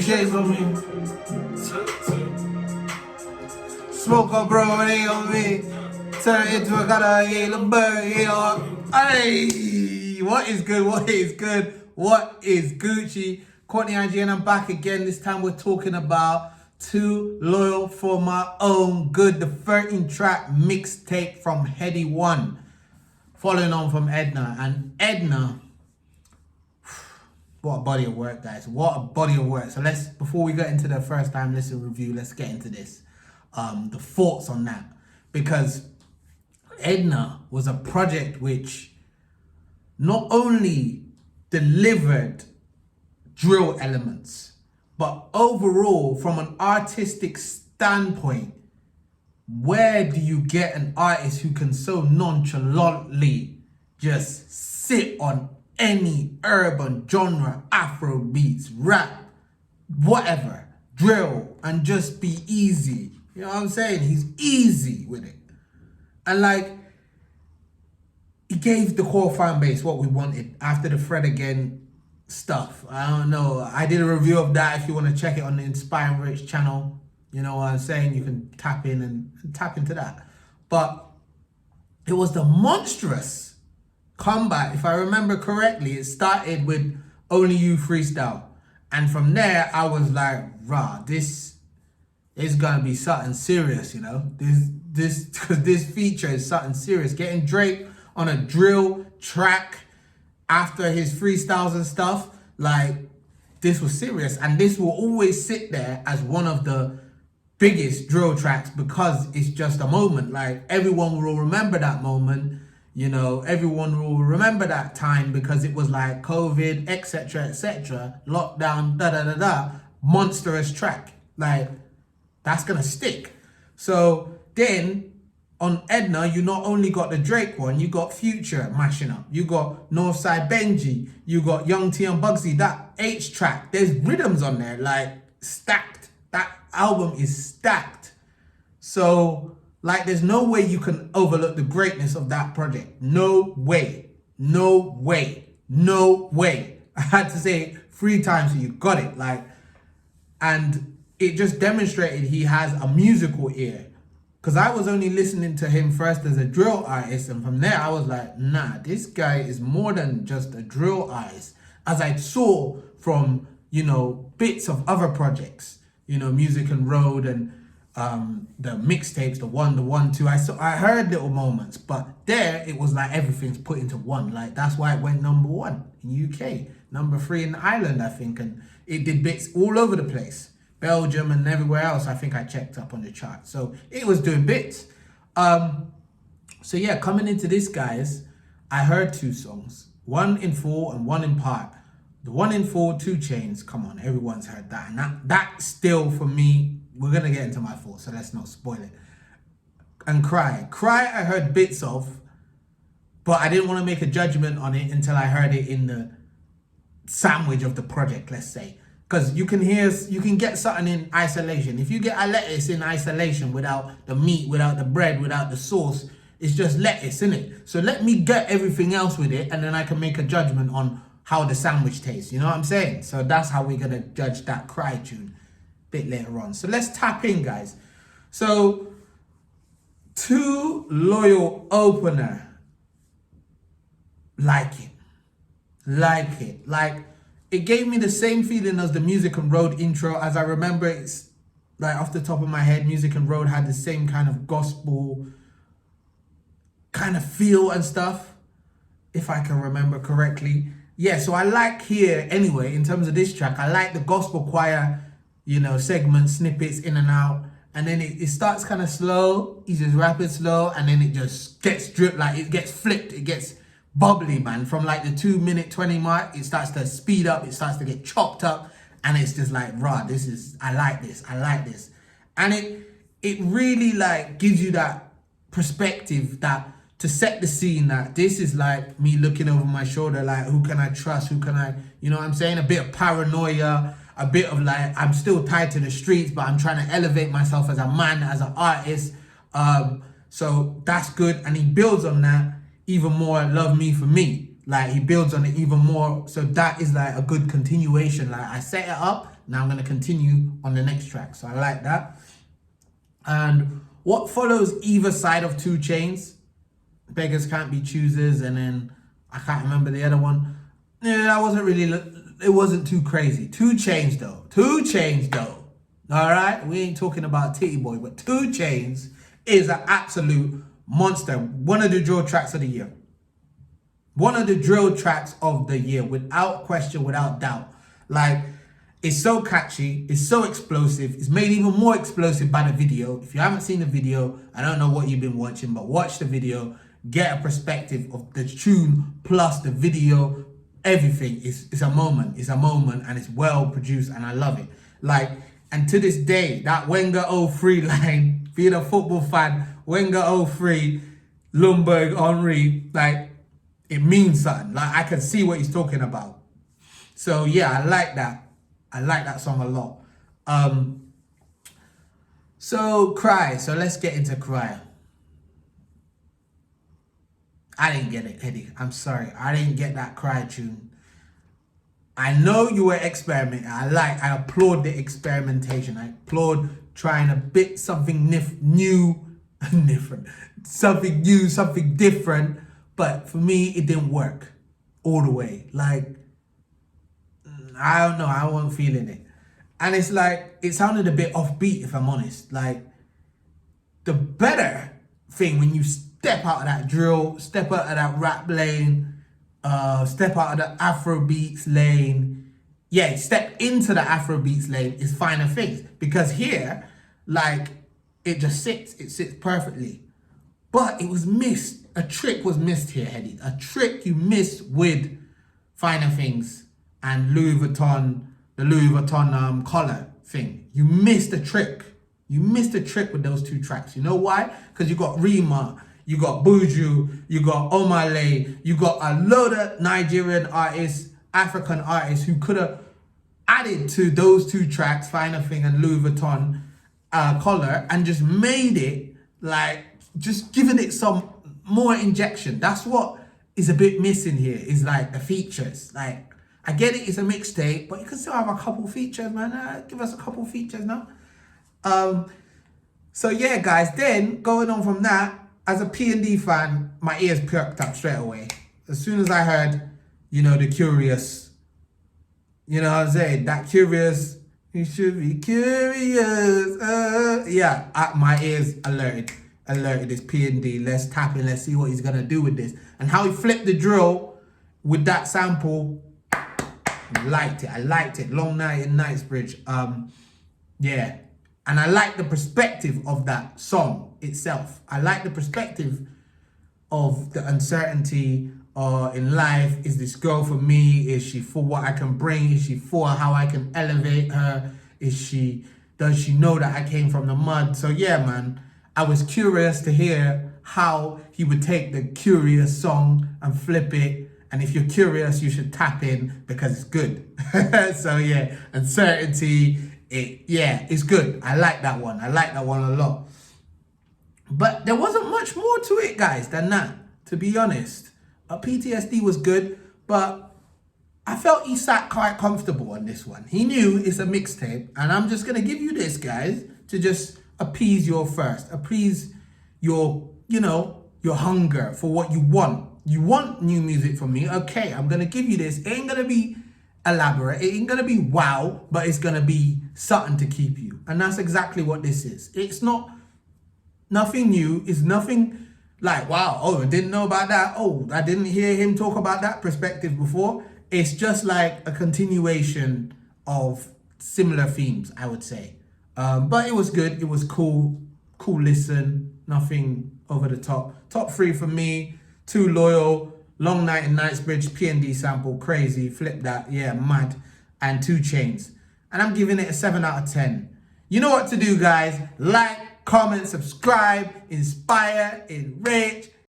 shades on me. Smoke up, bro, when they on me. Turn it into a kind of yellow bird, Hey, what is good? What is good? What is Gucci? Courtney IG, and I'm back again. This time we're talking about Too Loyal for My Own Good, the 13-track mixtape from Headie 1, following on from Edna. And Edna, what a body of work, guys. What a body of work. So let's, before we get into the first time listen review, let's get into this. The thoughts on that. Because Edna was a project which not only delivered drill elements, but overall, from an artistic standpoint, where do you get an artist who can so nonchalantly just sit on any urban genre, Afro beats, rap, whatever, drill, and just be easy? You know what I'm saying? He's easy with it. And like, he gave the core fan base what we wanted after the Fred Again stuff. I don't know. I did a review of that. If you want to check it on the Inspiring Rich channel, you know what I'm saying? You can tap in and tap into that. But it was the monstrous comeback. If I remember correctly, it started with Only You freestyle. And from there, I was like, rah, this is gonna be something serious, you know? Because this feature is something serious. Getting Drake on a drill track after his freestyles and stuff, like, this was serious. And this will always sit there as one of the biggest drill tracks because it's just a moment. Like, everyone will remember that moment, you know, everyone will remember that time because it was like COVID, etc., lockdown, da-da-da-da, monstrous track. Like, that's gonna stick. So then on Edna, you not only got the Drake one, you got Future mashing up. You got Northside Benji. You got Young T and Bugsy. That H track, there's rhythms on there, like, stacked. That album is stacked. So, like, there's no way you can overlook the greatness of that project. No way. No way. No way. I had to say it 3 times so you got it. Like, and it just demonstrated he has a musical ear. Because I was only listening to him first as a drill artist, and from there I was like, nah, this guy is more than just a drill artist. As I saw from, you know, bits of other projects, you know, Music and Road and the mixtapes, the one, two. I heard little moments, but there it was like everything's put into one. Like, that's why it went number 1 in UK, number 3 in Ireland, I think, and it did bits all over the place. Belgium and everywhere else, I think I checked up on the chart. So it was doing bits. So yeah, coming into this, guys, I heard 2 songs, 1 in full and 1 in part. The 1 in full, 2 Chainz, come on, everyone's heard that. And that still, for me, we're gonna get into my thoughts, so let's not spoil it. And Cry, I heard bits of, but I didn't want to make a judgment on it until I heard it in the sandwich of the project, let's say. Because you can get something in isolation. If you get a lettuce in isolation without the meat, without the bread, without the sauce, it's just lettuce, innit? So let me get everything else with it, and then I can make a judgment on how the sandwich tastes. You know what I'm saying? So that's how we're going to judge that Cry tune a bit later on. So let's tap in, guys. So, Too Loyal opener. Like it. Like, it gave me the same feeling as the Music and Road intro. As I remember, it's like off the top of my head, Music and Road had the same kind of gospel kind of feel and stuff, if I can remember correctly. Yeah, so I like here, anyway, in terms of this track, I like the gospel choir, you know, segments, snippets in and out. And then it starts kind of slow. He's just rapping slow. And then it just gets dripped, like it gets flipped. It gets bubbly, man. From like the 2-minute 20 mark, it starts to speed up, it starts to get chopped up, and it's just like, rah, I like this. And it really like gives you that perspective, that to set the scene, that this is like me looking over my shoulder, like, who can I trust, who can I, you know what I'm saying? A bit of paranoia, a bit of like, I'm still tied to the streets, but I'm trying to elevate myself as a man, as an artist. So that's good, and he builds on that even more. Love Me For Me, like, he builds on it even more. So that is like a good continuation. Like, I set it up, Now I'm going to continue on the next track. So I like that. And what follows either side of 2 Chainz, Beggars Can't Be Choosers, and then I can't remember the other one. Yeah, that wasn't really, it wasn't too crazy. 2 Chainz though. 2 Chainz though. All right? We ain't talking about Titty Boy, but 2 Chainz is an absolute monster. One of the drill tracks of the year. One of the drill tracks of the year, without question, without doubt. Like, it's so catchy, it's so explosive, it's made even more explosive by the video. If you haven't seen the video, I don't know what you've been watching, but watch the video, get a perspective of the tune plus the video, everything. It's a moment, and it's well produced, and I love it. Like, and to this day, that Wenger 03 line, being a football fan, Wenger 03, Lundberg, Henry, like, it means something. Like, I can see what he's talking about. So yeah, I like that. I like that song a lot. So Cry. So let's get into Cry. I didn't get it, Headie. I'm sorry. I didn't get that Cry tune. I know you were experimenting. I applaud the experimentation. I applaud trying a bit something new, different. Something new, something different. But for me, it didn't work all the way. Like, I don't know, I wasn't feeling it. And it's like, it sounded a bit offbeat, if I'm honest. Like, the better thing when you step out of that drill, step out of that rap lane, step out of the Afrobeats lane. Yeah, step into the Afrobeats lane is Finer Things. Because here, like, it just sits. It sits perfectly. But it was missed. A trick was missed here, Headie. A trick you missed with Finer Things and Louis Vuitton, the Louis Vuitton collar thing. You missed a trick. You missed a trick with those 2 tracks. You know why? Because you got Rima, you got Buju, you got Omale, you got a load of Nigerian artists, African artists who could have added to those 2 tracks, Finer Thing and Louis Vuitton collar, and just made it like, just giving it some more injection. That's what is a bit missing here, is like the features. Like, I get it, it's a mixtape, but you can still have a couple features, man. Give us a couple features now. So yeah, guys, then going on from that, as a P&D fan, my ears perked up straight away. As soon as I heard, you know, the Curious, you know what I'm saying? That Curious, you should be curious. My ears alerted. It's P&D. Let's tap in, let's see what he's gonna do with this. And how he flipped the drill with that sample, I liked it. Long Night in Knightsbridge. Yeah. And I like the perspective of that song itself. I like the perspective of the uncertainty in life. Is this girl for me? Is she for what I can bring? Is she for how I can elevate her? Does she know that I came from the mud? So yeah, man, I was curious to hear how he would take the Curious song and flip it. And if you're curious, you should tap in because it's good. So yeah, Uncertainty, it's good. I like that one. I like that one a lot. But there wasn't much more to it, guys, than that, to be honest. PTSD was good, but I felt he sat quite comfortable on this one. He knew it's a mixtape, and I'm just going to give you this, guys, to just appease your thirst, appease your, you know, your hunger for what you want. You want new music from me? Okay, I'm going to give you this. It ain't going to be elaborate. It ain't going to be wow, but it's going to be something to keep you. And that's exactly what this is. It's not nothing new. It's nothing like, wow, oh, I didn't know about that. Oh, I didn't hear him talk about that perspective before. It's just like a continuation of similar themes, I would say. But it was good. It was cool. Cool listen. Nothing over the top. Top 3 for me. Too Loyal, Long Night in Knightsbridge, P&D sample, crazy, flip that, yeah, mad, and 2 Chainz. And I'm giving it a 7 out of 10. You know what to do, guys. Like, comment, subscribe, inspire, enrich,